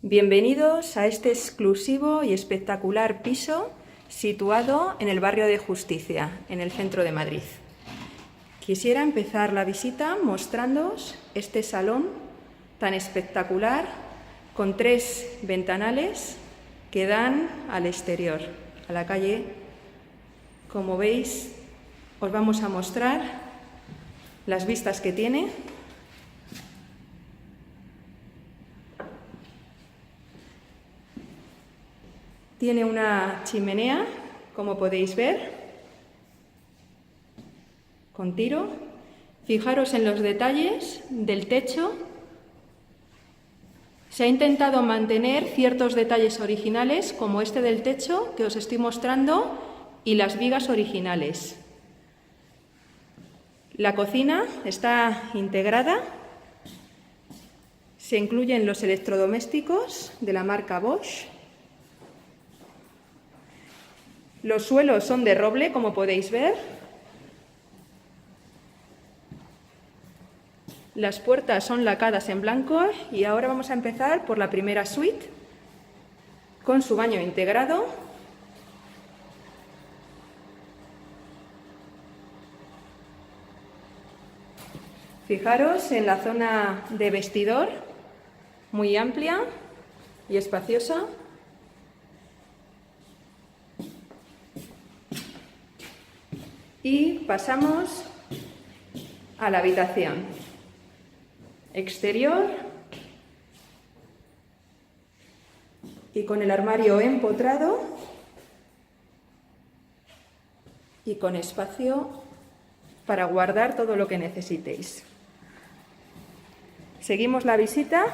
Bienvenidos a este exclusivo y espectacular piso situado en el barrio de Justicia, en el centro de Madrid. Quisiera empezar la visita mostrándoos este salón tan espectacular con 3 ventanales que dan al exterior, a la calle. Como veis, os vamos a mostrar las vistas que tiene. Tiene una chimenea, como podéis ver, con tiro. Fijaros en los detalles del techo. Se ha intentado mantener ciertos detalles originales, como este del techo que os estoy mostrando, y las vigas originales. La cocina está integrada. Se incluyen los electrodomésticos de la marca Bosch. Los suelos son de roble, como podéis ver. Las puertas son lacadas en blanco y ahora vamos a empezar por la primera suite, con su baño integrado. Fijaros en la zona de vestidor, muy amplia y espaciosa. Y pasamos a la habitación exterior y con el armario empotrado y con espacio para guardar todo lo que necesitéis. Seguimos la visita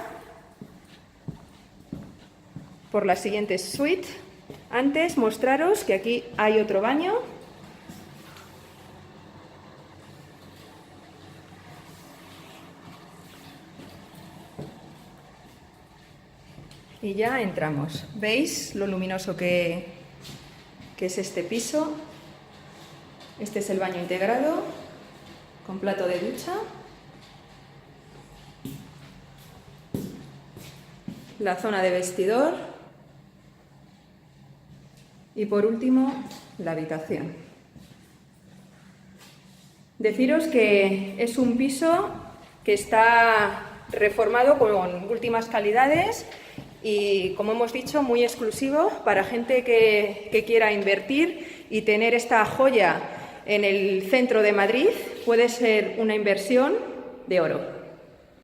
por la siguiente suite. Antes mostraros que aquí hay otro baño. Y ya entramos. ¿Veis lo luminoso que es este piso? Este es el baño integrado, con plato de ducha. La zona de vestidor. Y por último, la habitación. Deciros que es un piso que está reformado con últimas calidades y, como hemos dicho, muy exclusivo para gente que quiera invertir y tener esta joya en el centro de Madrid. Puede ser una inversión de oro.